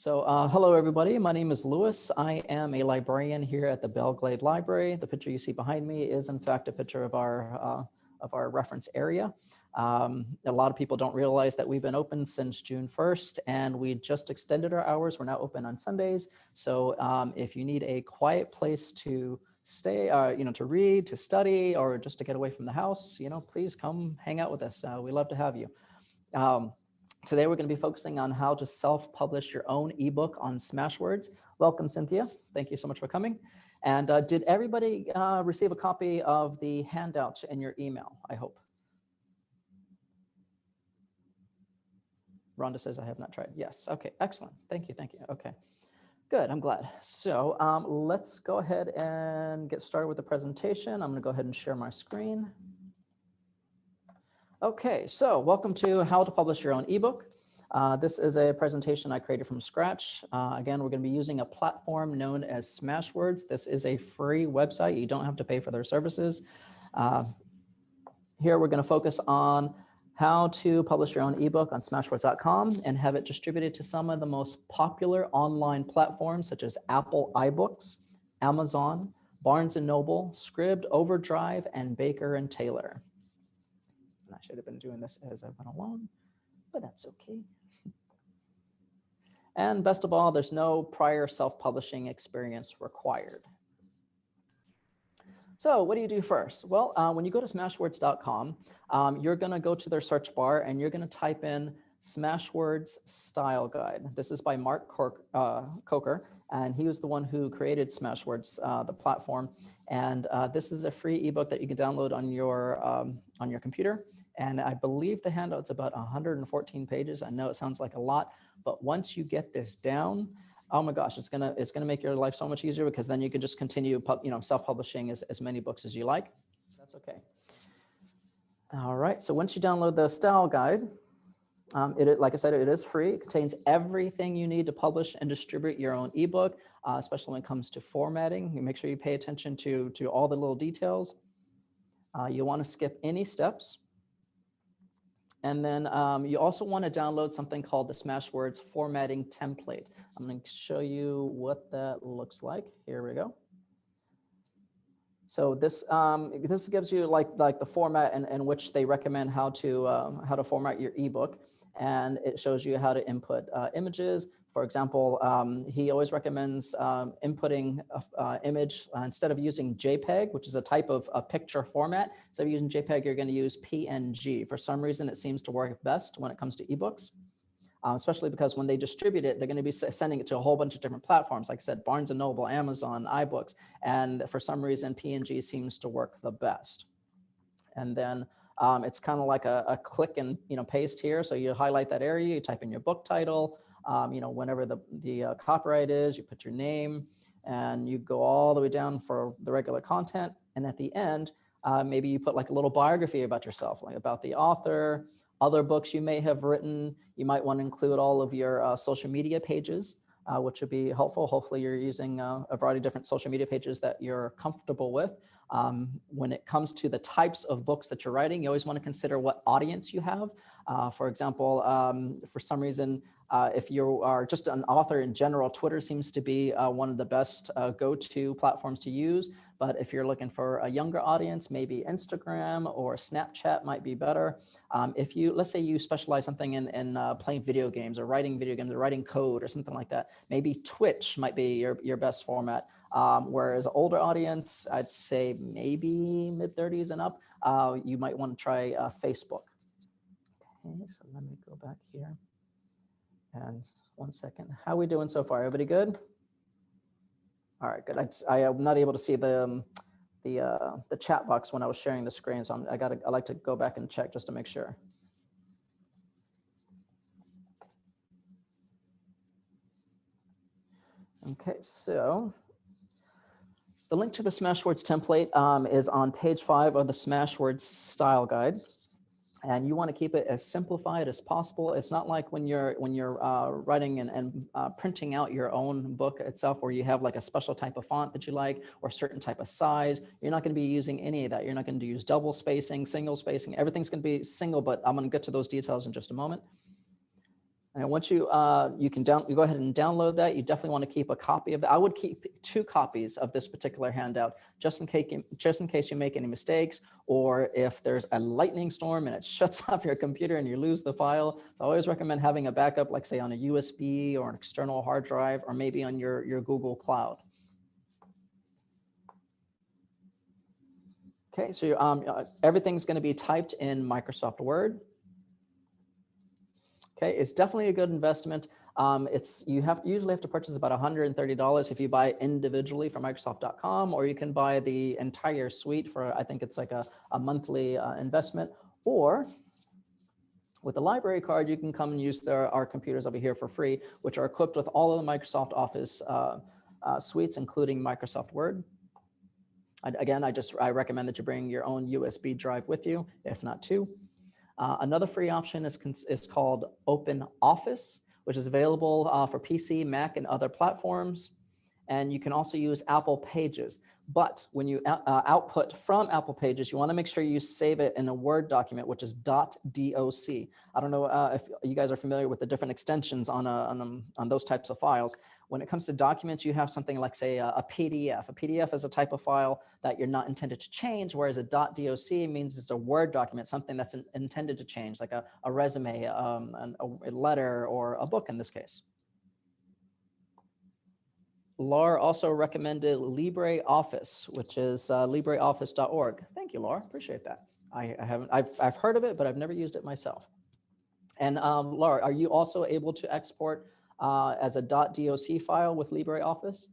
Hello everybody, my name is Lewis. I am a librarian here at the Belglade Library. The picture you see behind me is in fact a picture of our reference area. A lot of people don't realize that we've been open since June 1st and we just extended our hours. We're now open on Sundays. So if you need a quiet place to stay, to read, to study, or just to get away from the house, please come hang out with us. We love to have you. Today, we're going to be focusing on how to self-publish your own ebook on Smashwords. Welcome, Cynthia. Thank you so much for coming. And did everybody receive a copy of the handout in your email, I hope? Rhonda says, I have not tried. Yes. Okay, excellent. Thank you. Thank you. Okay, good. I'm glad. So let's go ahead and get started with the presentation. I'm going to go ahead and share my screen. Okay, so welcome to How to Publish Your Own eBook. This is a presentation I created from scratch. Again, we're going to be using a platform known as Smashwords. This is a free website. You don't have to pay for their services. Here, we're going to focus on how to publish your own ebook on smashwords.com and have it distributed to some of the most popular online platforms such as Apple iBooks, Amazon, Barnes & Noble, Scribd, Overdrive, and Baker & Taylor. I should have been doing this as I went along, but that's okay. And best of all, there's no prior self-publishing experience required. So what do you do first? Well, when you go to smashwords.com, you're going to go to their search bar and you're going to type in Smashwords Style Guide. This is by Mark Coker, and he was the one who created Smashwords, the platform. And this is a free ebook that you can download on your computer. And I believe the handout's about 114 pages. I know it sounds like a lot, but once you get this down, oh my gosh, it's gonna make your life so much easier, because then you can just continue, self-publishing as many books as you like. That's okay. All right. So once you download the style guide, like I said, it is free. It contains everything you need to publish and distribute your own ebook, especially when it comes to formatting. You make sure you pay attention to all the little details. You want to skip any steps. And then you also want to download something called the Smashwords formatting template. I'm going to show you what that looks like. Here we go. So this gives you like the format in which they recommend how to format your ebook, and it shows you how to input images. For example, he always recommends inputting an image instead of using JPEG, which is a type of a picture format. Instead of using JPEG, you're going to use PNG. For some reason, it seems to work best when it comes to ebooks, especially because when they distribute it, they're going to be sending it to a whole bunch of different platforms. Like I said, Barnes & Noble, Amazon, iBooks, and for some reason, PNG seems to work the best. And then it's kind of like a click and paste here. So you highlight that area, you type in your book title. Whenever the copyright is, you put your name, and you go all the way down for the regular content. And at the end, maybe you put like a little biography about yourself, like about the author, other books you may have written. You might want to include all of your social media pages, which would be helpful. Hopefully you're using a variety of different social media pages that you're comfortable with. When it comes to the types of books that you're writing, you always want to consider what audience you have. For example, for some reason, if you are just an author in general, Twitter seems to be one of the best go-to platforms to use. But if you're looking for a younger audience, maybe Instagram or Snapchat might be better. Let's say you specialize something in playing video games or writing video games or writing code or something like that, maybe Twitch might be your best format. Whereas older audience, I'd say maybe mid-30s and up, you might want to try Facebook. Okay, so let me go back here. And 1 second. How are we doing so far? Everybody good? All right, good. I am not able to see the chat box when I was sharing the screen, so I like to go back and check just to make sure. Okay, so the link to the Smashwords template is on page 5 of the Smashwords style guide. And you want to keep it as simplified as possible. It's not like when you're writing and printing out your own book itself, where you have like a special type of font that you like or a certain type of size. You're not going to be using any of that. You're not going to use double spacing, single spacing. Everything's going to be single, but I'm going to get to those details in just a moment. And once you you go ahead and download that. You definitely want to keep a copy of that. I would keep 2 copies of this particular handout just in case you make any mistakes, or if there's a lightning storm and it shuts off your computer and you lose the file. So I always recommend having a backup, like say on a USB or an external hard drive, or maybe on your Google Cloud. Okay, so everything's going to be typed in Microsoft Word. Okay, it's definitely a good investment. You usually have to purchase about $130 if you buy individually from Microsoft.com, or you can buy the entire suite for, I think it's like a monthly investment. Or with the library card, you can come and use our computers over here for free, which are equipped with all of the Microsoft Office suites, including Microsoft Word. Again, I recommend that you bring your own USB drive with you, if not 2. Another free option is called Open Office, which is available for PC, Mac, and other platforms. And you can also use Apple Pages. But when you output from Apple Pages, you want to make sure you save it in a Word document, which is .doc. I don't know if you guys are familiar with the different extensions on those types of files. When it comes to documents, you have something like, say, a PDF. A PDF is a type of file that you're not intended to change, whereas a .doc means it's a Word document, something that's intended to change, like a resume, a letter, or a book in this case. Laura also recommended LibreOffice, which is LibreOffice.org. Thank you, Laura. Appreciate that. I've heard of it, but I've never used it myself. And Laura, are you also able to export as a .doc file with LibreOffice?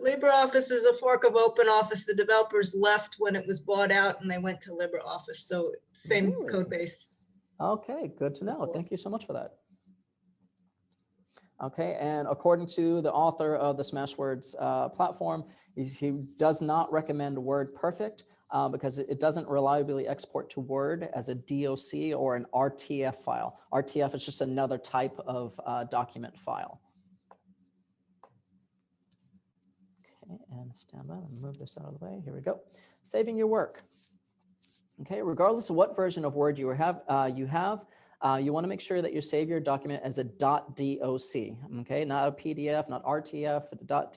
LibreOffice is a fork of OpenOffice. The developers left when it was bought out and they went to LibreOffice. So same code base. Okay, good to know. Thank you so much for that. Okay, and according to the author of the Smashwords platform, he does not recommend WordPerfect because it doesn't reliably export to Word as a DOC or an RTF file. RTF is just another type of document file. Okay, and stand by. Let me move this out of the way. Here we go. Saving your work. Okay, regardless of what version of Word you have, you want to make sure that you save your document as a .doc, okay? Not a PDF, not RTF, but a .doc.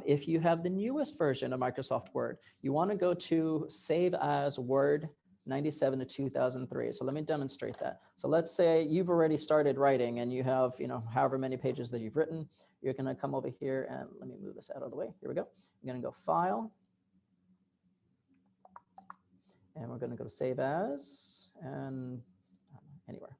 If you have the newest version of Microsoft Word, you want to go to Save as Word 97 to 2003. So let me demonstrate that. So let's say you've already started writing and you have, however many pages that you've written. You're going to come over here and let me move this out of the way. Here we go. You're going to go File. And we're going to go to Save As and anywhere.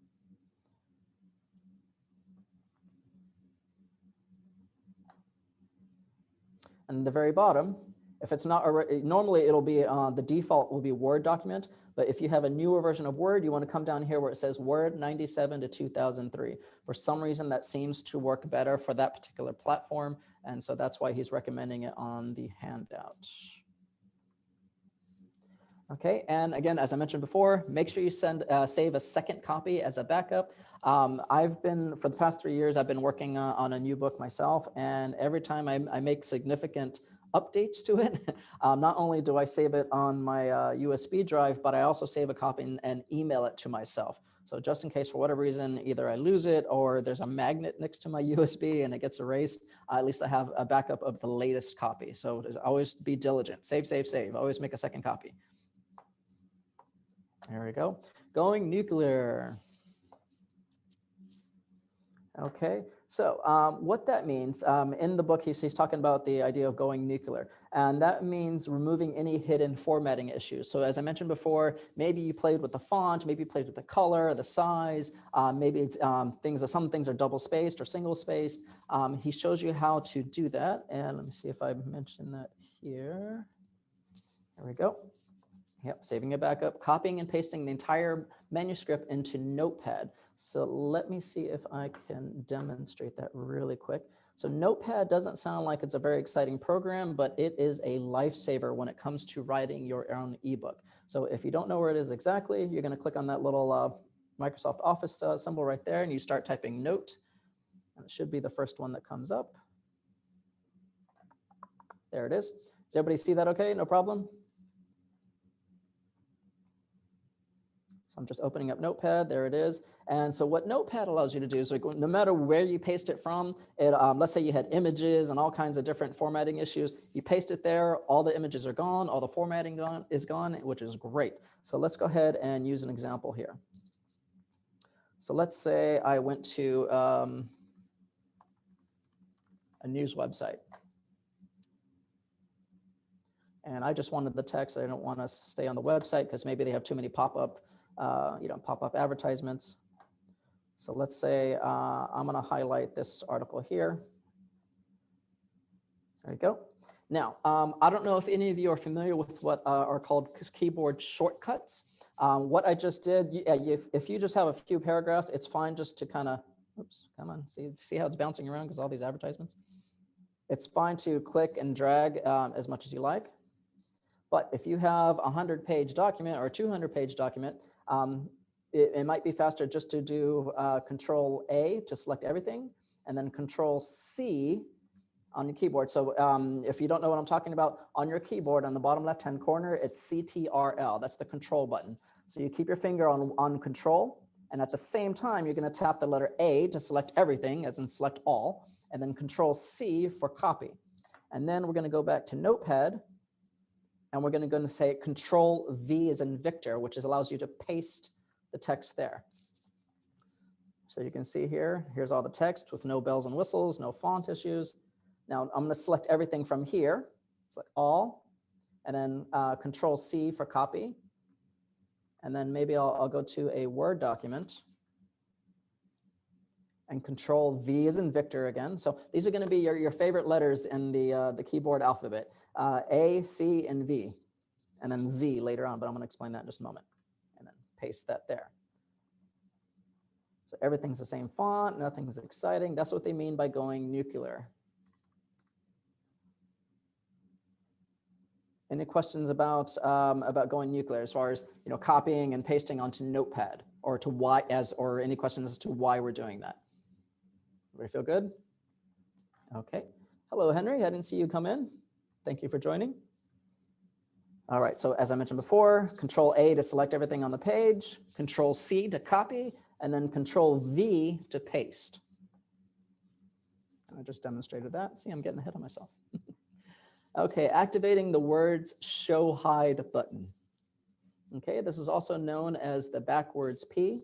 And the very bottom, if it's not, normally it'll be, the default will be Word document, but if you have a newer version of Word, you want to come down here where it says Word 97 to 2003. For some reason, that seems to work better for that particular platform, and so that's why he's recommending it on the handout. Okay, and again, as I mentioned before, make sure you save a second copy as a backup. For the past 3 years, I've been working on a new book myself, and every time I make significant updates to it, not only do I save it on my USB drive, but I also save a copy and email it to myself. So just in case, for whatever reason, either I lose it or there's a magnet next to my USB and it gets erased, at least I have a backup of the latest copy. So always be diligent. Save, save, save. Always make a second copy. There we go. Going nuclear. Okay, so what that means, in the book, he's talking about the idea of going nuclear, and that means removing any hidden formatting issues. So as I mentioned before, maybe you played with the font, maybe you played with the color, the size, maybe it's, some things are double spaced or single spaced. He shows you how to do that, and let me see if I mentioned that here. There we go. Yep, saving a backup, copying and pasting the entire manuscript into Notepad. So let me see if I can demonstrate that really quick. So Notepad doesn't sound like it's a very exciting program, but it is a lifesaver when it comes to writing your own ebook. So if you don't know where it is exactly, you're going to click on that little Microsoft Office symbol right there, and you start typing Note. And it should be the first one that comes up. There it is. Does everybody see that okay? No problem? So I'm just opening up Notepad. There it is. And so what Notepad allows you to do is like, no matter where you paste it from, it, let's say you had images and all kinds of different formatting issues, you paste it there, all the images are gone, all the formatting is gone, which is great. So let's go ahead and use an example here. So let's say I went to a news website. And I just wanted the text. I don't want to stay on the website because maybe they have too many pop-up advertisements. So let's say I'm going to highlight this article here. There you go. Now, I don't know if any of you are familiar with what are called keyboard shortcuts. What I just did, if you just have a few paragraphs, it's fine just to kind of, oops, come on, see how it's bouncing around because all these advertisements? It's fine to click and drag as much as you like. But if you have a 100-page document or a 200-page document, it might be faster just to do Control A to select everything, and then Control C on your keyboard. So if you don't know what I'm talking about, on your keyboard on the bottom left-hand corner, it's CTRL. That's the control button. So you keep your finger on Control, and at the same time, you're going to tap the letter A to select everything, as in select all, and then Control C for copy. And then we're going to go back to Notepad, and we're going to say Control V as in Victor, which allows you to paste the text there. So you can see here, here's all the text with no bells and whistles, no font issues. Now I'm going to select everything from here, select all, and then Control C for copy. And then maybe I'll go to a Word document and Control V as in Victor again. So these are going to be your favorite letters in the keyboard alphabet. A, C, and V, and then Z later on, but I'm going to explain that in just a moment. And then paste that there. So everything's the same font, nothing's exciting. That's what they mean by going nuclear. Any questions about going nuclear as far as copying and pasting onto Notepad, or to why or any questions as to why we're doing that? Everybody feel good? Okay. Hello, Henry. I didn't see you come in. Thank you for joining. All right, so as I mentioned before, Control A to select everything on the page, Control C to copy, and then Control V to paste. I just demonstrated that. See, I'm getting ahead of myself. Okay, activating the words show hide button. Okay, this is also known as the backwards P.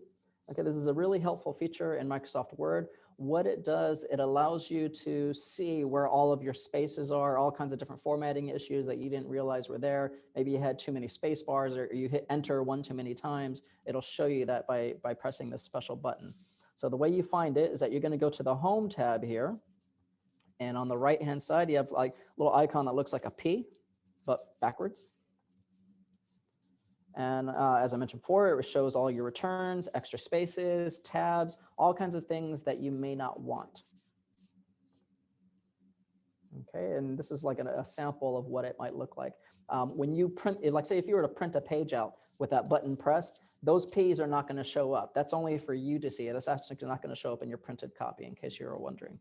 Okay, this is a really helpful feature in Microsoft Word. What it does, it allows you to see where all of your spaces are, all kinds of different formatting issues that you didn't realize were there. Maybe you had too many space bars, or you hit enter one too many times. It'll show you that by pressing this special button. So the way you find it is that you're going to go to the Home tab here. And on the right-hand side, you have like a little icon that looks like a P, but backwards. And as I mentioned before, it shows all your returns, extra spaces, tabs, all kinds of things that you may not want. Okay, and this is like a sample of what it might look like. When you print, like say if you were to print a page out with that button pressed, those P's are not going to show up. That's only for you to see. That's actually not going to show up in your printed copy, in case you were wondering.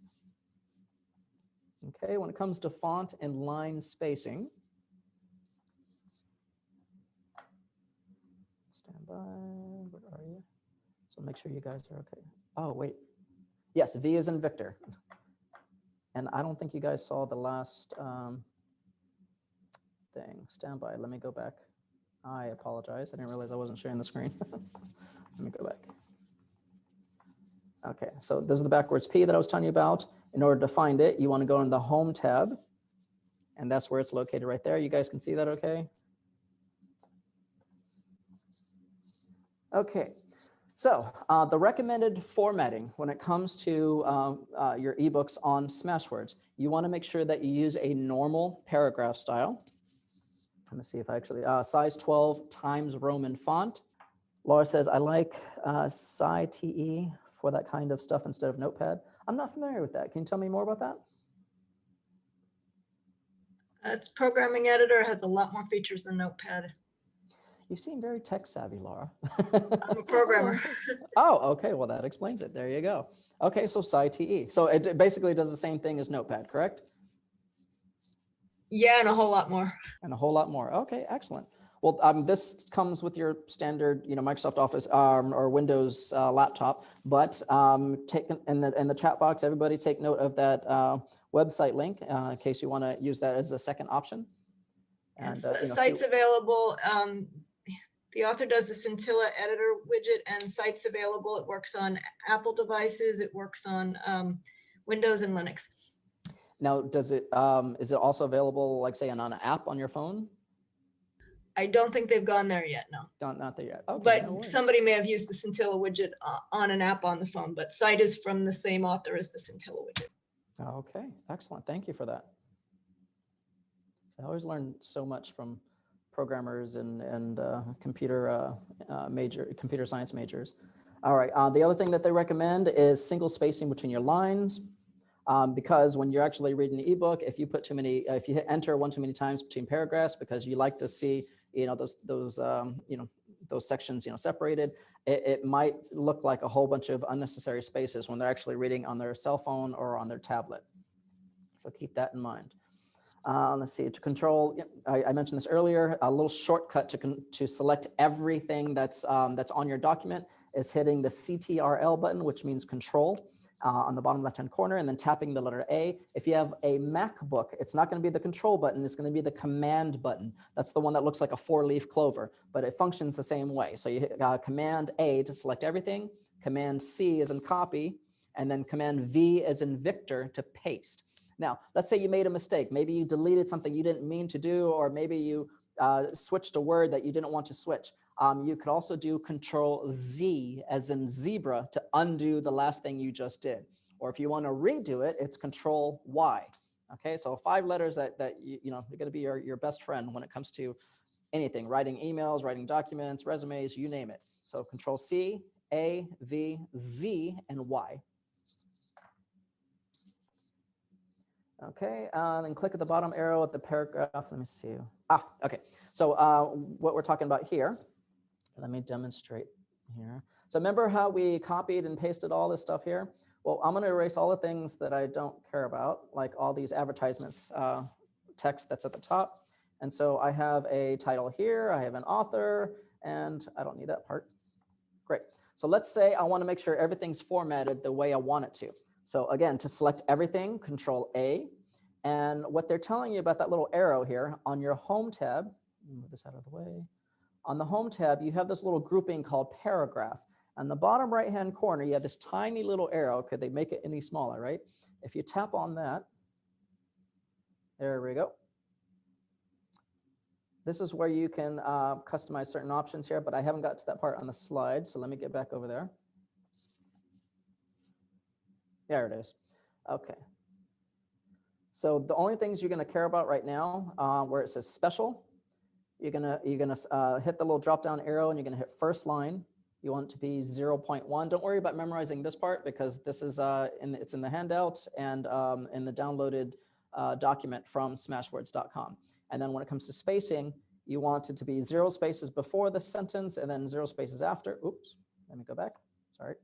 Okay, when it comes to font and line spacing, stand by, where are you? So make sure you guys are okay. Oh, wait. Yes, V is in Victor. And I don't think you guys saw the last thing. Stand by, let me go back. I apologize, I didn't realize I wasn't sharing the screen. Let me go back. Okay, so this is the backwards P that I was telling you about. In order to find it, you want to go in the Home tab, and that's where it's located right there. You guys can see that okay? Okay, so the recommended formatting when it comes to your ebooks on Smashwords, you want to make sure that you use a normal paragraph style. Let me see if I actually, size 12 times Roman font. Laura says, I like SciTE for that kind of stuff instead of Notepad. I'm not familiar with that. Can you tell me more about that? It's programming editor, has a lot more features than Notepad. You seem very tech savvy, Laura. I'm a programmer. Oh, okay. Well, that explains it. There you go. Okay, so SciTE. So it basically does the same thing as Notepad, correct? Yeah, and a whole lot more. And a whole lot more. Okay, excellent. Well, this comes with your standard, Microsoft Office or Windows laptop. But take in the chat box, everybody take note of that website link in case you want to use that as a second option. And Site's available. The author does the Scintilla editor widget, and Site's available. It works on Apple devices. It works on Windows and Linux. Now, is it also available, like say, on an app on your phone? I don't think they've gone there yet, no. Not there yet. Okay, but no somebody may have used the Scintilla widget on an app on the phone, but Site is from the same author as the Scintilla widget. Okay, excellent. Thank you for that. So I always learn so much from programmers and computer science majors. All right, the other thing that they recommend is single spacing between your lines. Because when you're actually reading the ebook, if you put if you hit enter one too many times between paragraphs because you like to see, those sections, separated, it might look like a whole bunch of unnecessary spaces when they're actually reading on their cell phone or on their tablet. So keep that in mind. Let's see, to control, I mentioned this earlier, a little shortcut to select everything that's on your document is hitting the CTRL button, which means control. On the bottom left-hand corner, and then tapping the letter A. If you have a MacBook, it's not going to be the control button, it's going to be the command button. That's the one that looks like a 4-leaf clover, but it functions the same way. So you hit Command A to select everything, Command C is in copy, and then Command V as in Victor to paste. Now, let's say you made a mistake. Maybe you deleted something you didn't mean to do, or maybe you switched a word that you didn't want to switch. You could also do Control Z as in zebra to undo the last thing you just did. Or if you want to redo it, it's Control Y. Okay, so 5 letters that you're going to be your best friend when it comes to anything, writing emails, writing documents, resumes, you name it. So Control C, A, V, Z, and Y. Okay, then click at the bottom arrow at the paragraph. Let me see. Okay. So what we're talking about here, let me demonstrate here. So remember how we copied and pasted all this stuff here? Well, I'm going to erase all the things that I don't care about, like all these advertisements text that's at the top. And so I have a title here, I have an author, and I don't need that part. Great. So let's say I want to make sure everything's formatted the way I want it to. So again, to select everything, Control A. And what they're telling you about that little arrow here on your home tab, move this out of the way. On the home tab, you have this little grouping called paragraph. On the bottom right-hand corner, you have this tiny little arrow. Could they make it any smaller, right? If you tap on that, there we go. This is where you can customize certain options here, but I haven't got to that part on the slide, so let me get back over there. There it is. Okay. So the only things you're going to care about right now, where it says special, you're gonna hit the little drop-down arrow, and you're gonna hit first line. You want it to be 0.1. Don't worry about memorizing this part because this is it's in the handout and in the downloaded document from smashwords.com. And then when it comes to spacing, you want it to be 0 spaces before the sentence and then 0 spaces after. Oops, let me go back. Sorry.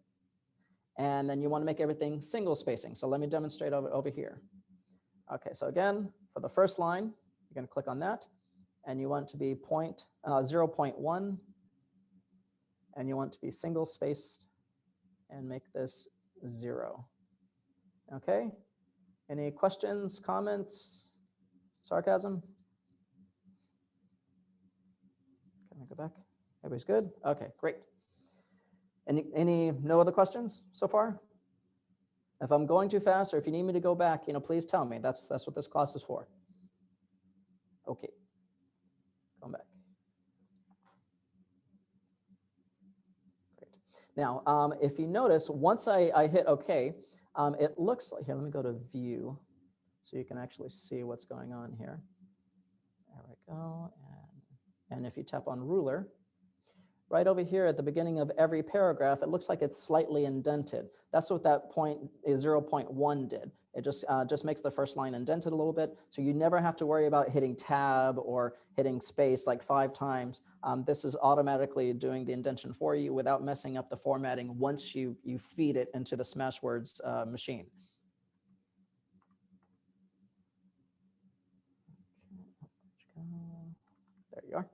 And then you want to make everything single spacing. So let me demonstrate over here. Okay, so again, for the first line, you're going to click on that. And you want it to be 0.1. And you want it to be single spaced and make this 0. Okay. Any questions, comments, sarcasm? Can I go back? Everybody's good? Okay, great. No other questions so far? If I'm going too fast or if you need me to go back, please tell me. That's what this class is for. Okay. Going back. Great. Now, if you notice, once I hit OK, it looks like, here, let me go to view so you can actually see what's going on here. There we go. And if you tap on ruler, right over here at the beginning of every paragraph, it looks like it's slightly indented. That's what that 0.1 did. It just makes the first line indented a little bit. So you never have to worry about hitting tab or hitting space like 5 times. This is automatically doing the indentation for you without messing up the formatting once you feed it into the Smashwords machine. There you are.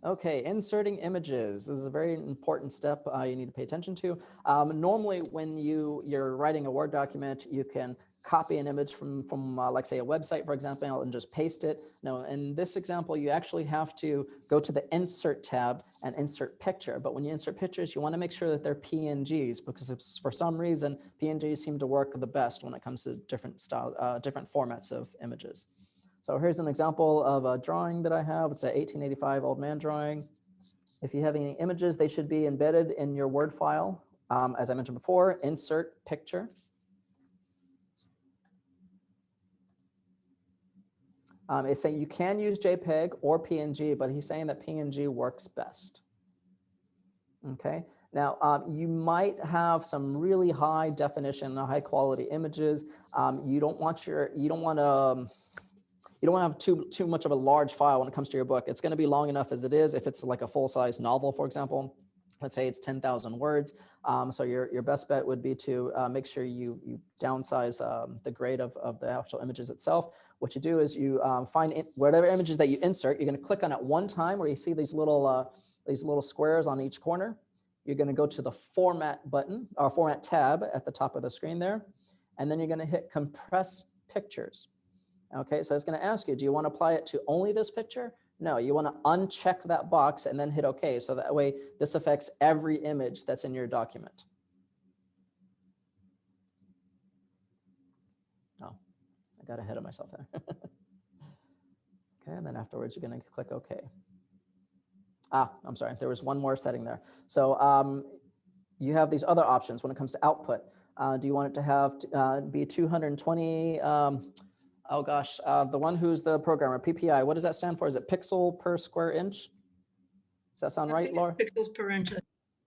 Okay, inserting images. This is a very important step you need to pay attention to. Normally, when you're writing a Word document, you can copy an image from like say a website, for example, and just paste it. No, in this example, you actually have to go to the Insert tab and insert picture. But when you insert pictures, you want to make sure that they're PNGs because for some reason, PNGs seem to work the best when it comes to different different formats of images. So here's an example of a drawing that I have. It's an 1885 old man drawing. If you have any images, they should be embedded in your Word file. As I mentioned before, insert picture. It's saying you can use JPEG or PNG, but he's saying that PNG works best. Okay. Now, you might have some really high definition, high quality images. You don't want to have too much of a large file when it comes to your book. It's going to be long enough as it is. If it's like a full-size novel, for example, let's say it's 10,000 words. So your best bet would be to make sure you downsize the grade of the actual images itself. What you do is you find whatever images that you insert, you're going to click on it one time where you see these little squares on each corner. You're going to go to the Format button or Format tab at the top of the screen there. And then you're going to hit Compress Pictures. Okay, so it's going to ask you, do you want to apply it to only this picture? No, you want to uncheck that box and then hit OK. So that way this affects every image that's in your document. Oh, I got ahead of myself there. Okay, and then afterwards you're going to click OK. I'm sorry, there was one more setting there. So you have these other options when it comes to output. Do you want it to have be 220? Oh gosh, the one who's the programmer, PPI, what does that stand for? Is it pixel per square inch? Does that sound right, Laura? Pixels per inch.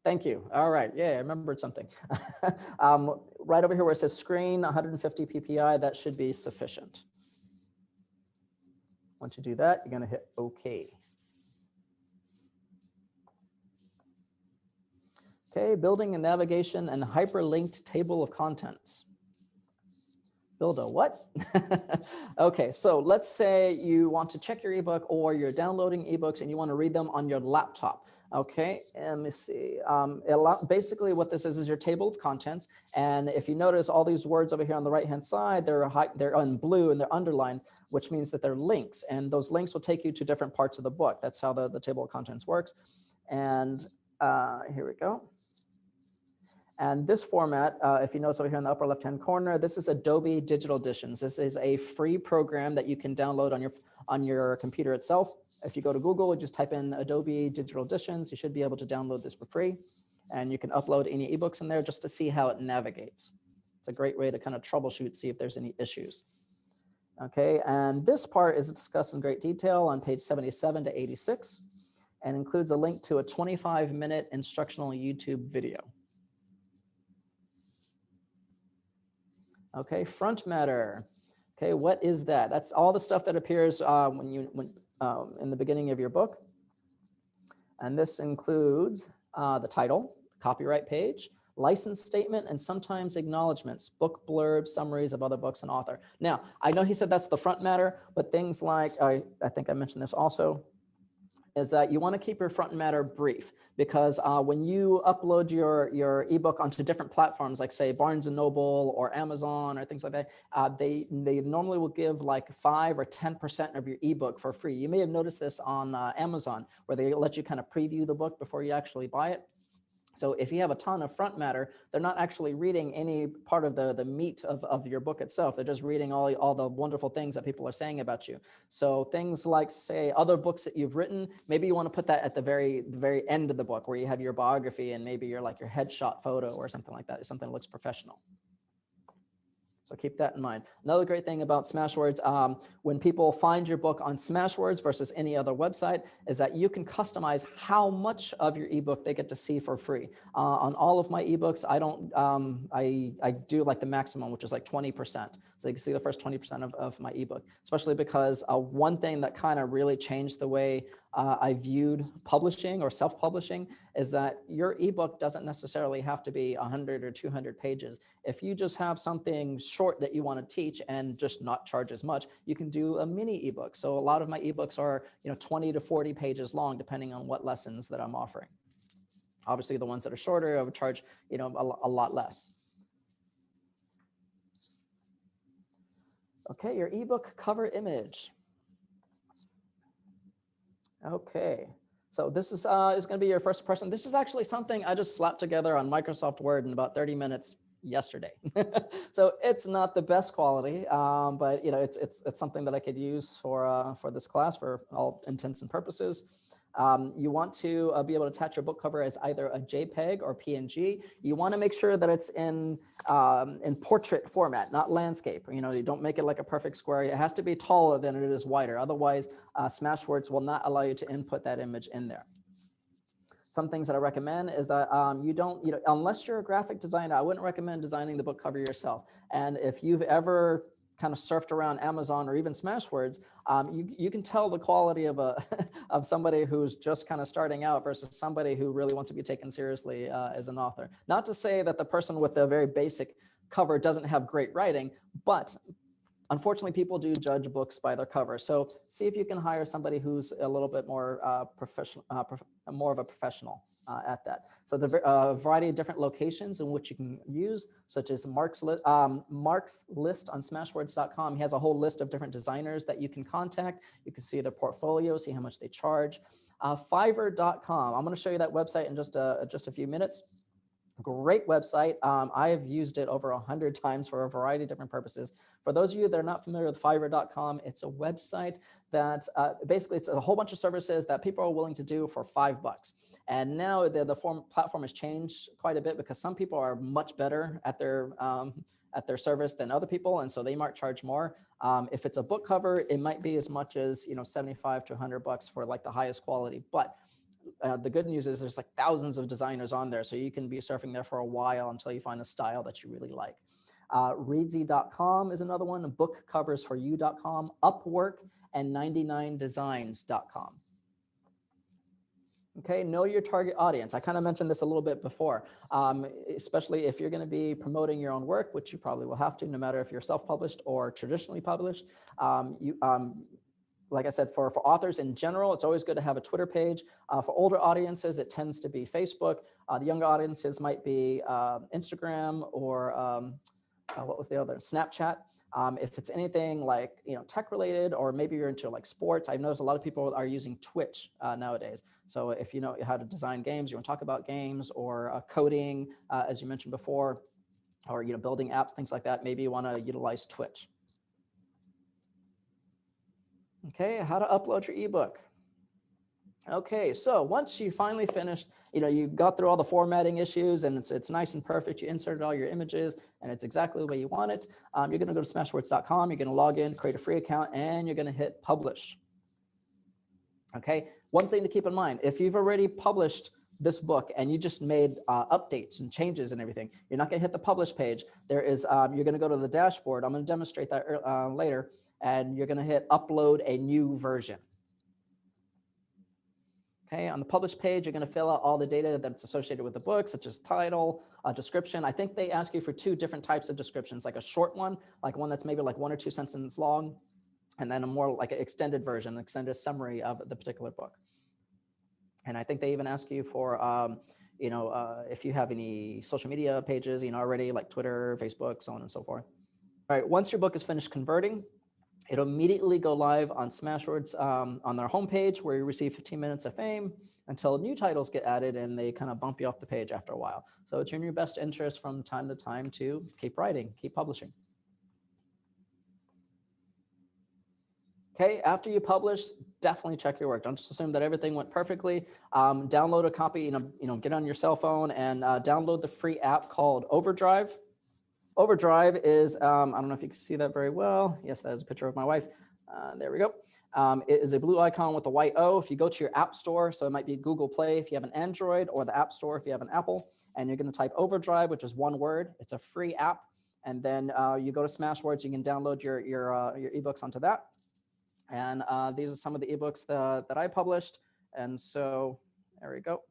Thank you. All right, yeah, I remembered something. Right over here where it says screen, 150 PPI, that should be sufficient. Once you do that, you're gonna hit OK. Okay, building a navigation and hyperlinked table of contents. Build a what? Okay, so let's say you want to check your ebook or you're downloading ebooks and you want to read them on your laptop. Okay, and let me see. Basically what this is your table of contents. And if you notice all these words over here on the right-hand side, they're in blue and they're underlined, which means that they're links. And those links will take you to different parts of the book. That's how the table of contents works. And here we go. And this format, if you notice over here in the upper left-hand corner, this is Adobe Digital Editions. This is a free program that you can download on your computer itself. If you go to Google, just type in Adobe Digital Editions. You should be able to download this for free. And you can upload any ebooks in there just to see how it navigates. It's a great way to kind of troubleshoot, see if there's any issues. Okay, and this part is discussed in great detail on page 77 to 86 and includes a link to a 25-minute instructional YouTube video. Okay, front matter. Okay, what is that? That's all the stuff that appears in the beginning of your book. And this includes the title, copyright page, license statement, and sometimes acknowledgments, book blurbs, summaries of other books and author. Now, I know he said that's the front matter, but things like, I think I mentioned this also, is that you want to keep your front matter brief because when you upload your ebook onto different platforms, like say Barnes & Noble or Amazon or things like that, they normally will give like 5 or 10% of your ebook for free. You may have noticed this on Amazon where they let you kind of preview the book before you actually buy it. So if you have a ton of front matter, they're not actually reading any part of the meat of your book itself. They're just reading all the wonderful things that people are saying about you. So things like, say, other books that you've written, maybe you want to put that at the very end of the book where you have your biography and maybe your headshot photo or something like that, something that looks professional. So keep that in mind. Another great thing about Smashwords, when people find your book on Smashwords versus any other website, is that you can customize how much of your ebook they get to see for free. On all of my ebooks, I don't, I do like the maximum, which is like 20%. So you can see the first 20% of my ebook, especially because one thing that kind of really changed the way I viewed publishing or self-publishing is that your ebook doesn't necessarily have to be 100 or 200 pages. If you just have something short that you want to teach and just not charge as much, you can do a mini ebook. So a lot of my ebooks are 20 to 40 pages long, depending on what lessons that I'm offering. Obviously, the ones that are shorter, I would charge a lot less. Okay, your ebook cover image. Okay, so this is going to be your first impression. This is actually something I just slapped together on Microsoft Word in about 30 minutes yesterday. So it's not the best quality, but it's something that I could use for this class for all intents and purposes. You want to be able to attach your book cover as either a JPEG or PNG. You want to make sure that it's in portrait format, not landscape. You don't make it like a perfect square. It has to be taller than it is wider. Otherwise, Smashwords will not allow you to input that image in there. Some things that I recommend is that unless you're a graphic designer, I wouldn't recommend designing the book cover yourself. And if you've ever kind of surfed around Amazon or even Smashwords, you can tell the quality of of somebody who's just kind of starting out versus somebody who really wants to be taken seriously as an author. Not to say that the person with the very basic cover doesn't have great writing, but unfortunately, people do judge books by their cover. So see if you can hire somebody who's a little bit more professional, more of a professional at that. So the variety of different locations in which you can use, such as Mark's list on Smashwords.com. He has a whole list of different designers that you can contact. You can see their portfolio, see how much they charge. Fiverr.com. I'm going to show you that website in just a few minutes. Great website. I've used it over 100 times for a variety of different purposes. For those of you that are not familiar with Fiverr.com, it's a website that basically it's a whole bunch of services that people are willing to do for $5. And now the platform has changed quite a bit because some people are much better at their service than other people, and so they might charge more. If it's a book cover, it might be as much as 75 to $100 for like the highest quality, but the good news is there's like thousands of designers on there, so you can be surfing there for a while until you find a style that you really like. Readsy.com is another one, bookcoversforyou.com, Upwork, and 99designs.com. Okay, know your target audience. I kind of mentioned this a little bit before, especially if you're going to be promoting your own work, which you probably will have to, no matter if you're self-published or traditionally published. Like I said, for authors in general, it's always good to have a Twitter page. For older audiences, it tends to be Facebook. The younger audiences might be Instagram or what was the other? Snapchat. If it's anything like tech related, or maybe you're into like sports, I've noticed a lot of people are using Twitch nowadays. So if you know how to design games, you want to talk about games or coding, as you mentioned before, or building apps, things like that, maybe you want to utilize Twitch. Okay, how to upload your ebook. Okay, so once you finally finished, you got through all the formatting issues and it's nice and perfect. You inserted all your images and it's exactly the way you want it. You're going to go to smashwords.com. You're going to log in, create a free account, and you're going to hit publish. Okay, one thing to keep in mind, if you've already published this book and you just made updates and changes and everything, you're not going to hit the publish page. There is, you're going to go to the dashboard. I'm going to demonstrate that later. And you're going to hit upload a new version. Okay, on the publish page, you're going to fill out all the data that's associated with the book, such as title, description. I think they ask you for 2 different types of descriptions, like a short one, like one that's maybe like 1 or 2 sentences long, and then a more like an extended version, extended summary of the particular book. And I think they even ask you for, if you have any social media pages, already like Twitter, Facebook, so on and so forth. All right, once your book is finished converting, it'll immediately go live on Smashwords on their homepage, where you receive 15 minutes of fame until new titles get added and they kind of bump you off the page after a while. So it's in your best interest from time to time to keep writing, keep publishing. Okay, after you publish, definitely check your work. Don't just assume that everything went perfectly. Download a copy, get on your cell phone and download the free app called Overdrive. Overdrive is, I don't know if you can see that very well. Yes, that is a picture of my wife. There we go. It is a blue icon with a white O. If you go to your app store, so it might be Google Play if you have an Android, or the App Store if you have an Apple, and you're going to type Overdrive, which is one word. It's a free app. And then you go to Smashwords, you can download your ebooks onto that. And these are some of the ebooks that I published. And so there we go.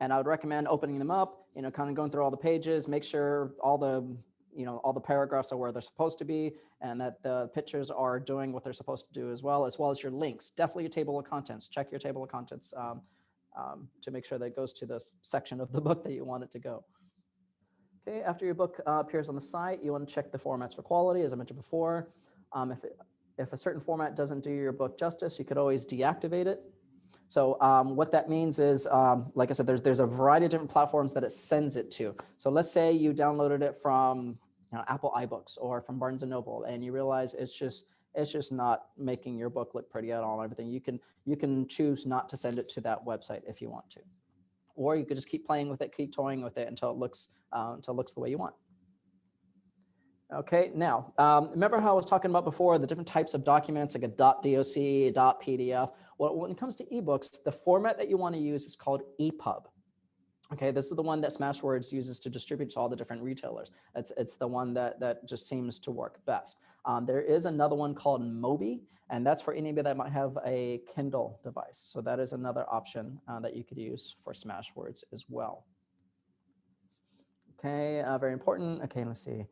And I would recommend opening them up, kind of going through all the pages, make sure all the paragraphs are where they're supposed to be, and that the pictures are doing what they're supposed to do as well as your links. Definitely your table of contents. Check your table of contents to make sure that it goes to the section of the book that you want it to go. Okay, after your book appears on the site, you want to check the formats for quality, as I mentioned before. If a certain format doesn't do your book justice, you could always deactivate it. So what that means is, like I said, there's a variety of different platforms that it sends it to. So let's say you downloaded it from Apple iBooks or from Barnes & Noble, and you realize it's just not making your book look pretty at all and everything. You can choose not to send it to that website if you want to. Or you could just keep playing with it, keep toying with it until it looks the way you want. Okay, now, remember how I was talking about before, the different types of documents, like a .doc, a .pdf. Well, when it comes to ebooks, the format that you want to use is called EPUB. Okay, this is the one that Smashwords uses to distribute to all the different retailers. It's the one that just seems to work best. There is another one called Mobi, and that's for anybody that might have a Kindle device. So that is another option that you could use for Smashwords as well. Okay, very important. Okay, let's see.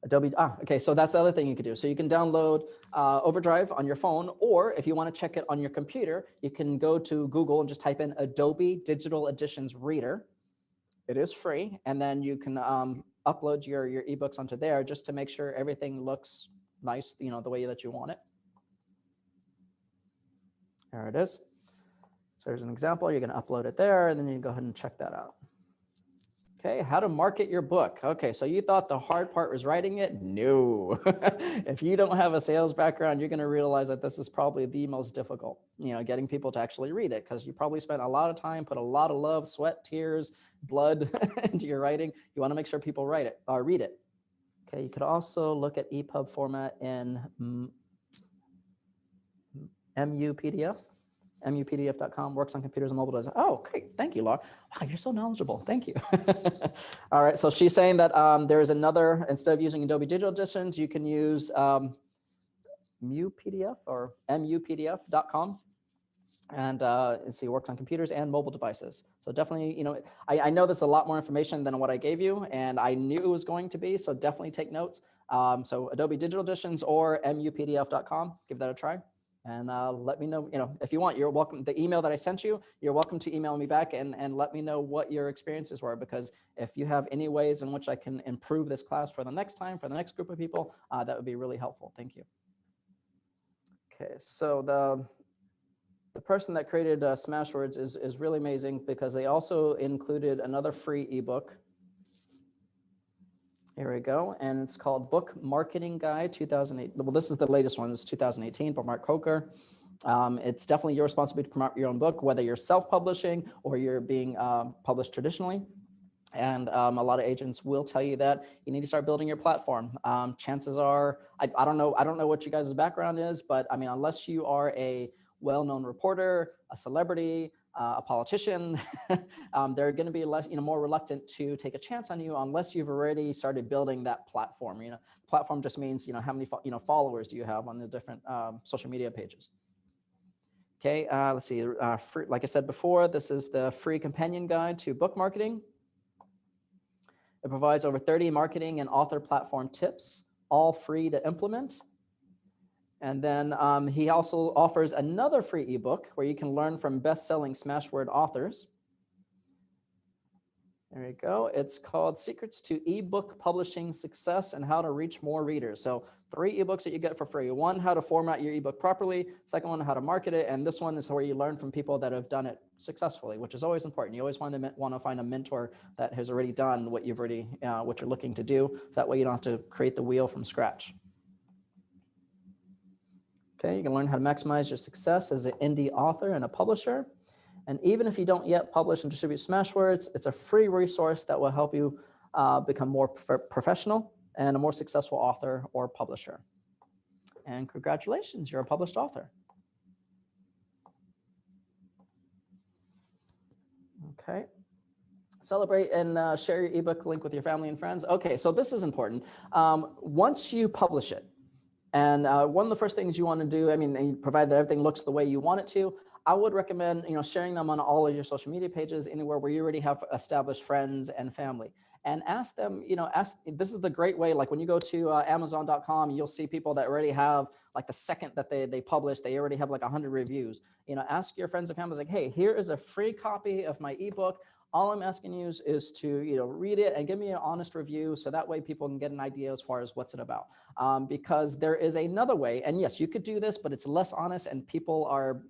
Adobe, okay, so that's the other thing you could do. So you can download Overdrive on your phone, or if you want to check it on your computer, you can go to Google and just type in Adobe Digital Editions Reader. It is free, and then you can upload your ebooks onto there just to make sure everything looks nice, the way that you want it. There it is. So there's an example. You're going to upload it there, and then you can go ahead and check that out. Okay, how to market your book. Okay, so you thought the hard part was writing it? No. If you don't have a sales background, you're going to realize that this is probably the most difficult, getting people to actually read it, because you probably spent a lot of time, put a lot of love, sweat, tears, blood into your writing. You want to make sure people read it. Okay, you could also look at EPUB format in MUPDF. MUPDF.com, works on computers and mobile devices. Oh, great. Thank you, Laura. Wow, you're so knowledgeable. Thank you. All right. So she's saying that there is another, instead of using Adobe Digital Editions, you can use MUPDF or MUPDF.com. And see, works on computers and mobile devices. So definitely, I know there's a lot more information than what I gave you, and I knew it was going to be, so definitely take notes. So Adobe Digital Editions or MUPDF.com, give that a try. And let me know, if you want, you're welcome. The email that I sent you, you're welcome to email me back and let me know what your experiences were, because if you have any ways in which I can improve this class for the next time, for the next group of people, that would be really helpful. Thank you. Okay, so the person that created Smashwords is really amazing, because they also included another free ebook. Here we go. And it's called Book Marketing Guide 2008. Well, this is the latest one. This is 2018 by Mark Coker. It's definitely your responsibility to promote your own book, whether you're self-publishing or you're being published traditionally. And a lot of agents will tell you that you need to start building your platform. Chances are, I don't know what you guys' background is, but I mean, unless you are a well-known reporter, a celebrity, a politician, they're going to be less, more reluctant to take a chance on you unless you've already started building that platform. Platform just means, how many, followers do you have on the different social media pages. Okay, let's see. Like I said before, this is the free companion guide to book marketing. It provides over 30 marketing and author platform tips, all free to implement. And then he also offers another free ebook where you can learn from best-selling Smashword authors. There you go. It's called Secrets to eBook Publishing Success and How to Reach More Readers. So 3 ebooks that you get for free. One, how to format your ebook properly. Second one, how to market it. And this one is where you learn from people that have done it successfully, which is always important. You always want to find a mentor that has already done what you've already, what you're looking to do. So that way you don't have to create the wheel from scratch. Okay, you can learn how to maximize your success as an indie author and a publisher. And even if you don't yet publish and distribute Smashwords, it's a free resource that will help you become more professional and a more successful author or publisher. And congratulations, you're a published author. Okay. Celebrate and share your ebook link with your family and friends. Okay, so this is important. Once you publish it, And one of the first things you want to do, I mean, and provide that everything looks the way you want it to, I would recommend, sharing them on all of your social media pages, anywhere where you already have established friends and family. And ask them, this is the great way, like when you go to Amazon.com, you'll see people that already have, like the second that they publish, they already have like 100 reviews. Ask your friends and family, like, hey, here is a free copy of my ebook. All I'm asking you is to, read it and give me an honest review, so that way people can get an idea as far as what's it about. Because there is another way, and yes, you could do this, but it's less honest, and people are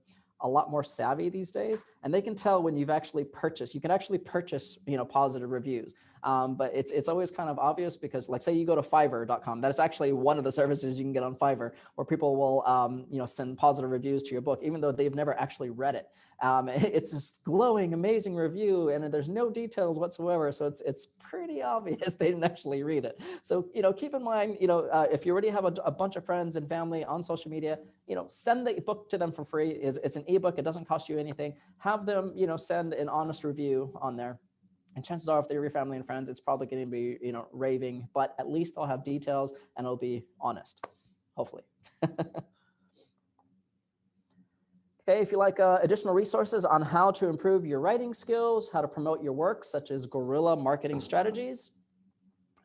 a lot more savvy these days, and they can tell when you've actually purchased. You can actually purchase, positive reviews. But it's always kind of obvious, because like, say you go to Fiverr.com, that's actually one of the services you can get on Fiverr, where people will, send positive reviews to your book, even though they've never actually read it. It's this glowing, amazing review, and there's no details whatsoever. So it's pretty obvious they didn't actually read it. So, keep in mind, if you already have a bunch of friends and family on social media, send the book to them for free. It's an ebook. It doesn't cost you anything. Have them, send an honest review on there. And chances are, if they're your family and friends, it's probably going to be, raving, but at least they'll have details and it'll be honest, hopefully. Okay, if you like additional resources on how to improve your writing skills, how to promote your work, such as guerrilla marketing strategies,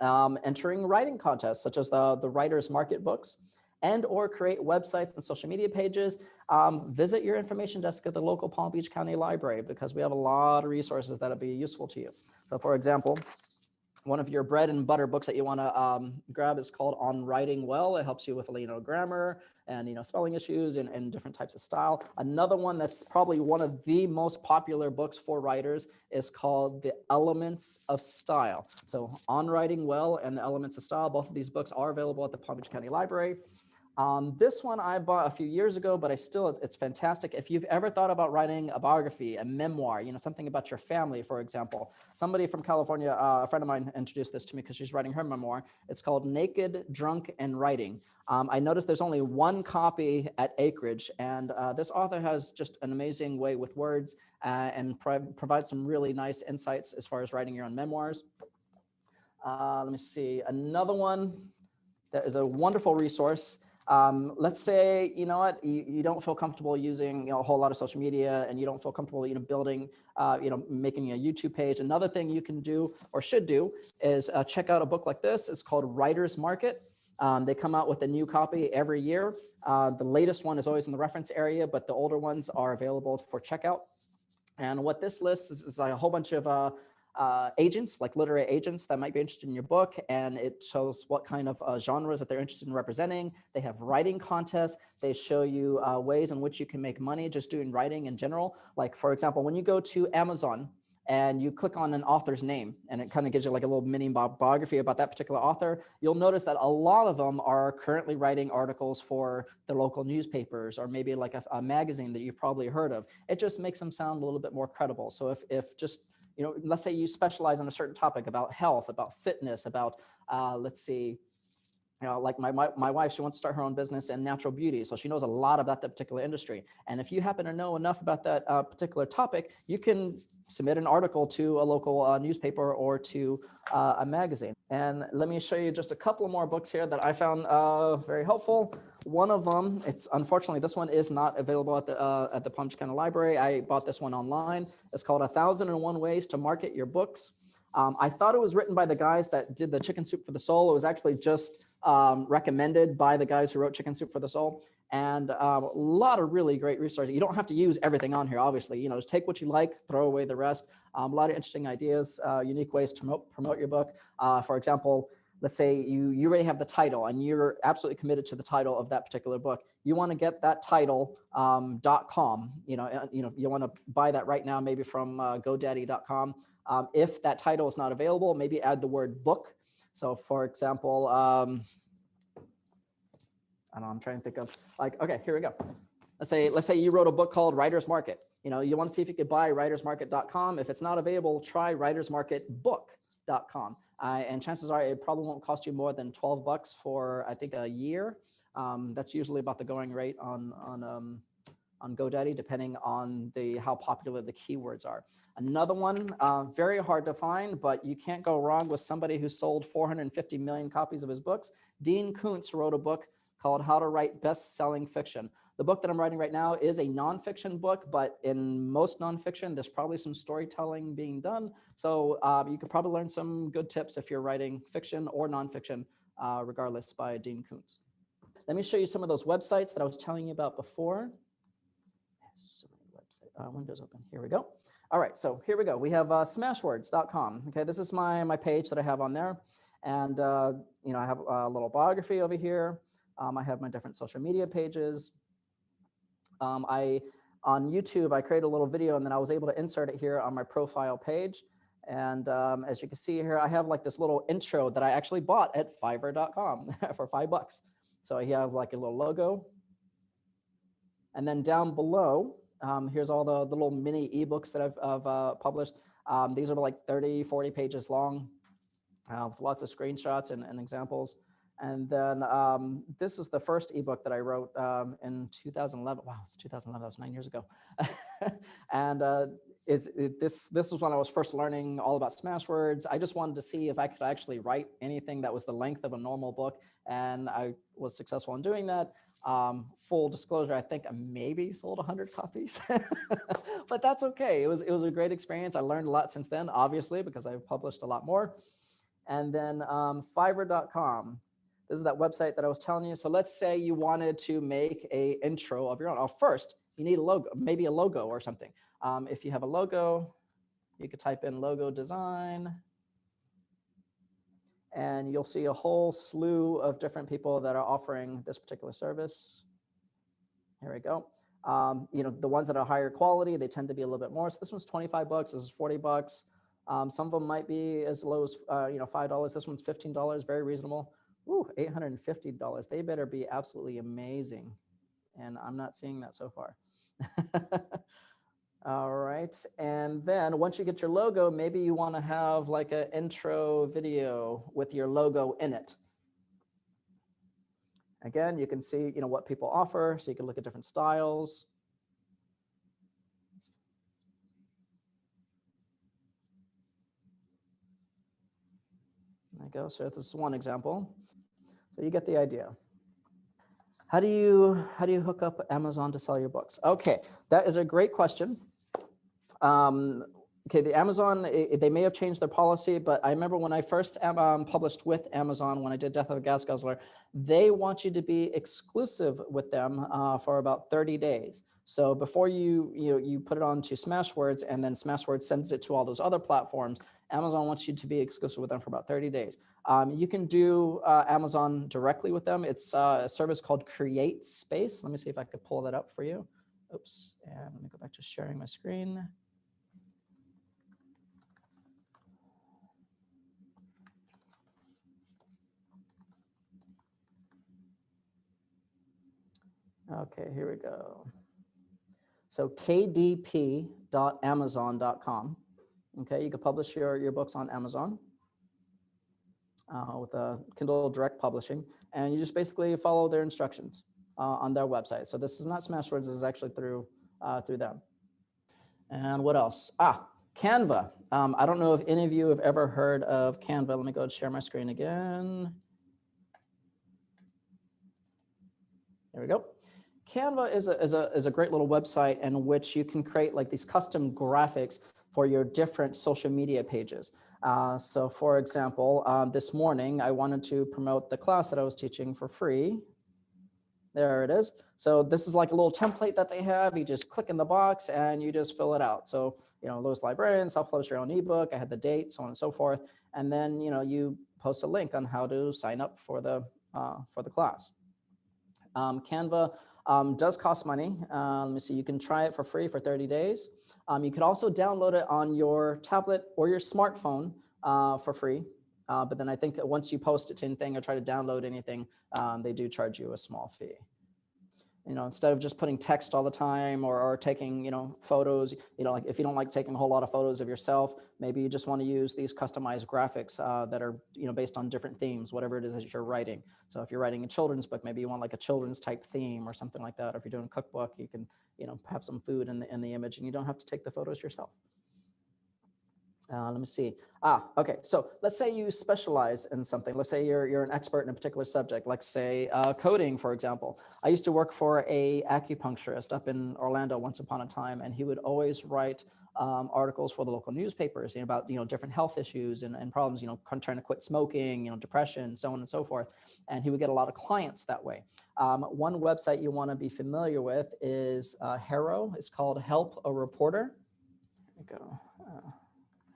entering writing contests, such as the Writer's Market books, and or create websites and social media pages, visit your information desk at the local Palm Beach County Library, because we have a lot of resources that'll be useful to you. So for example, one of your bread and butter books that you want to grab is called On Writing Well. It helps you with grammar and spelling issues and different types of style. Another one that's probably one of the most popular books for writers is called The Elements of Style. So On Writing Well and The Elements of Style, both of these books are available at the Palm Beach County Library. This one I bought a few years ago, but it's fantastic. If you've ever thought about writing a biography, a memoir, something about your family, for example. Somebody from California, a friend of mine, introduced this to me because she's writing her memoir. It's called Naked, Drunk, and Writing. I noticed there's only one copy at Acreage, and this author has just an amazing way with words and provides some really nice insights as far as writing your own memoirs. Let me see, another one that is a wonderful resource. Let's say, you don't feel comfortable using a whole lot of social media, and you don't feel comfortable, building, making a YouTube page. Another thing you can do or should do is check out a book like this. It's called Writer's Market. They come out with a new copy every year. The latest one is always in the reference area, but the older ones are available for checkout. And what this lists is a whole bunch of agents, like literary agents that might be interested in your book, and it shows what kind of genres that they're interested in representing. They have writing contests. They show you ways in which you can make money just doing writing in general. Like, for example, when you go to Amazon and you click on an author's name, and it kind of gives you like a little mini biography about that particular author, you'll notice that a lot of them are currently writing articles for the local newspapers, or maybe like a magazine that you've probably heard of. It just makes them sound a little bit more credible. So if just, let's say you specialize on a certain topic about health, about fitness, about, let's see, like my wife, she wants to start her own business in natural beauty. So she knows a lot about that particular industry. And if you happen to know enough about that particular topic, you can submit an article to a local newspaper or to a magazine. And let me show you just a couple more books here that I found very helpful. One of them, unfortunately, this one is not available at the Palm Beach County Library. I bought this one online. It's called 1001 Ways to Market Your Books. I thought it was written by the guys that did the Chicken Soup for the Soul. It was actually just recommended by the guys who wrote Chicken Soup for the Soul. And a lot of really great resources. You don't have to use everything on here, obviously. Just take what you like, throw away the rest. A lot of interesting ideas, unique ways to promote your book. For example, let's say you already have the title and you're absolutely committed to the title of that particular book. You want to get that title .com. You want to buy that right now, maybe from GoDaddy.com. If that title is not available, maybe add the word book. So for example, I don't know, I'm trying to think of okay, here we go. Let's say you wrote a book called Writer's Market. You want to see if you could buy writersmarket.com. If it's not available, try writersmarketbook.com. And chances are it probably won't cost you more than $12 for, I think, a year. That's usually about the going rate on GoDaddy, depending on how popular the keywords are. Another one, very hard to find, but you can't go wrong with somebody who sold 450 million copies of his books. Dean Koontz wrote a book called How to Write Best-Selling Fiction. The book that I'm writing right now is a nonfiction book, but in most nonfiction, there's probably some storytelling being done. So you could probably learn some good tips if you're writing fiction or nonfiction, regardless, by Dean Koontz. Let me show you some of those websites that I was telling you about before. So many website windows open. Here we go. All right, so here we go. We have smashwords.com. Okay, this is my page that I have on there. And you know, I have a little biography over here. I have my different social media pages. On YouTube, I created a little video and then I was able to insert it here on my profile page. And as you can see here, I have like this little intro that I actually bought at Fiverr.com for $5. So you have like a little logo. And then down below, here's all the little mini ebooks that I've published. These are like 30, 40 pages long with lots of screenshots and examples. And then this is the first ebook that I wrote in 2011. Wow, it's 2011, that was 9 years ago. And this was when I was first learning all about Smashwords. I just wanted to see if I could actually write anything that was the length of a normal book. And I was successful in doing that. Full disclosure, I think I maybe sold 100 copies, but that's okay. It was a great experience. I learned a lot since then, obviously, because I've published a lot more. And then Fiverr.com. This is that website that I was telling you. So let's say you wanted to make a intro of your own. First, you need a logo, maybe a logo or something. If you have a logo, you could type in logo design. And you'll see a whole slew of different people that are offering this particular service. Here we go. You know, the ones that are higher quality, they tend to be a little bit more. So this one's $25, this is $40. Some of them might be as low as you know, $5. This one's $15, very reasonable. Ooh, $850. They better be absolutely amazing. And I'm not seeing that so far. All right, and then once you get your logo, maybe you want to have like an intro video with your logo in it. Again, you can see, you know, what people offer, so you can look at different styles. There you go. So this is one example. So you get the idea. How do you hook up Amazon to sell your books? Okay, that is a great question. Okay, the Amazon, they may have changed their policy, but I remember when I first published with Amazon, when I did Death of a Gas Guzzler, they want you to be exclusive with them for about 30 days. So before you put it onto Smashwords and then Smashwords sends it to all those other platforms, Amazon wants you to be exclusive with them for about 30 days. You can do Amazon directly with them. It's a service called Create Space. Let me see if I could pull that up for you. Oops, and let me go back to sharing my screen. Okay, here we go. So kdp.amazon.com. Okay, you can publish your books on Amazon with a Kindle Direct Publishing, and you just basically follow their instructions on their website. So this is not Smashwords, this is actually through them. And what else? Canva. I don't know if any of you have ever heard of Canva. Let me go and share my screen again. There we go. Canva is a great little website in which you can create like these custom graphics for your different social media pages. So for example, this morning, I wanted to promote the class that I was teaching for free. There it is. So this is like a little template that they have. You just click in the box and you just fill it out. So, you know, Lewis Librarian, self-publish your own ebook. I had the date, so on and so forth. And then, you know, you post a link on how to sign up for the class. Canva does cost money. Let me see, you can try it for free for 30 days. You could also download it on your tablet or your smartphone for free. But then I think once you post it to anything or try to download anything, they do charge you a small fee. You know, instead of just putting text all the time or taking, you know, photos, you know, like if you don't like taking a whole lot of photos of yourself, maybe you just want to use these customized graphics that are, you know, based on different themes, whatever it is that you're writing. So if you're writing a children's book, maybe you want like a children's type theme or something like that. Or if you're doing a cookbook, you can, you know, have some food in the image and you don't have to take the photos yourself. Let me see. Okay. So let's say you specialize in something. Let's say you're an expert in a particular subject, like say coding, for example. I used to work for a acupuncturist up in Orlando once upon a time, and he would always write articles for the local newspapers, about different health issues and problems, trying to quit smoking, depression, so on and so forth. And he would get a lot of clients that way. One website you want to be familiar with is Harrow. It's called Help a Reporter. There we go.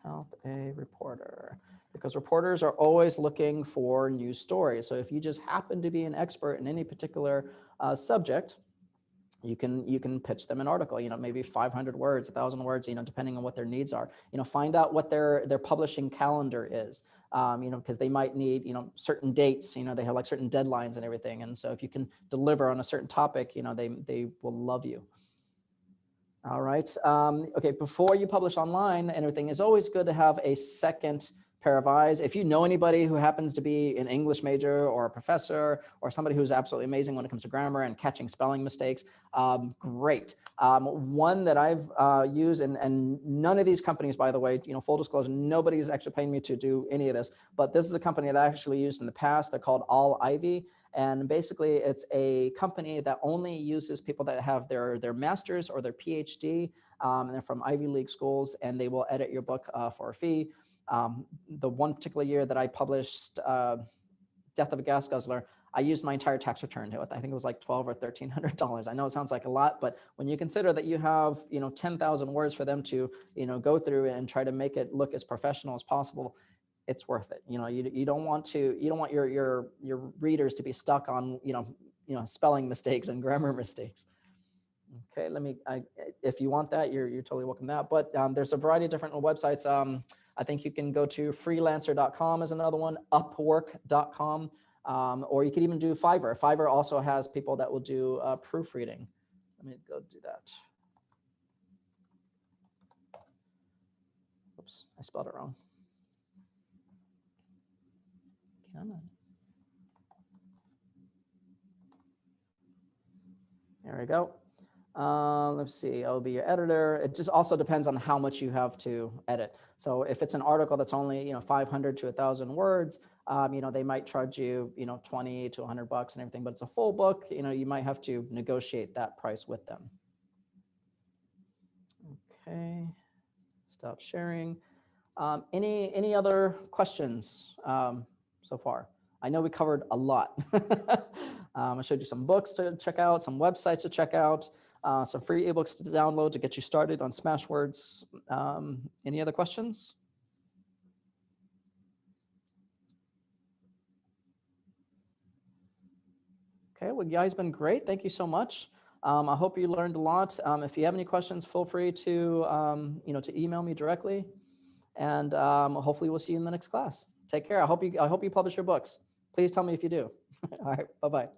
Help a reporter, because reporters are always looking for news stories. So if you just happen to be an expert in any particular subject, you can pitch them an article, maybe 500 words, 1,000 words, depending on what their needs are. Find out what their publishing calendar is, because they might need, certain dates, they have like certain deadlines and everything. And so if you can deliver on a certain topic, they will love you. All right. Okay. Before you publish online and everything, it's always good to have a second pair of eyes. If you know anybody who happens to be an English major or a professor or somebody who's absolutely amazing when it comes to grammar and catching spelling mistakes, great. One that I've used, and none of these companies, by the way, full disclosure, nobody's actually paying me to do any of this, but this is a company that I actually used in the past. They're called All Ivy. And basically, it's a company that only uses people that have their master's or their PhD, and they're from Ivy League schools, and they will edit your book for a fee. The one particular year that I published Death of a Gas Guzzler, I used my entire tax return to it. I think it was like $1,200 or $1,300. I know it sounds like a lot, but when you consider that you have 10,000 words for them to go through and try to make it look as professional as possible, it's worth it. You don't want your readers to be stuck on spelling mistakes and grammar mistakes. Okay, if you want that, you're totally welcome to that. But there's a variety of different websites. I think you can go to freelancer.com is another one, upwork.com, or you could even do Fiverr. Fiverr also has people that will do proofreading. Let me go do that. Oops, I spelled it wrong. Come on. There we go. Let's see, I'll be your editor. It just also depends on how much you have to edit. So if it's an article that's only 500 to 1,000 words, they might charge you 20 to $100 and everything. But it's a full book. You might have to negotiate that price with them. Okay, stop sharing. Any other questions so far? I know we covered a lot. I showed you some books to check out, some websites to check out, some free ebooks to download to get you started on Smashwords. Any other questions? Okay, well, you guys been great. Thank you so much. I hope you learned a lot. If you have any questions, feel free to to email me directly, and hopefully we'll see you in the next class. Take care. I hope you publish your books. Please tell me if you do. All right. Bye-bye.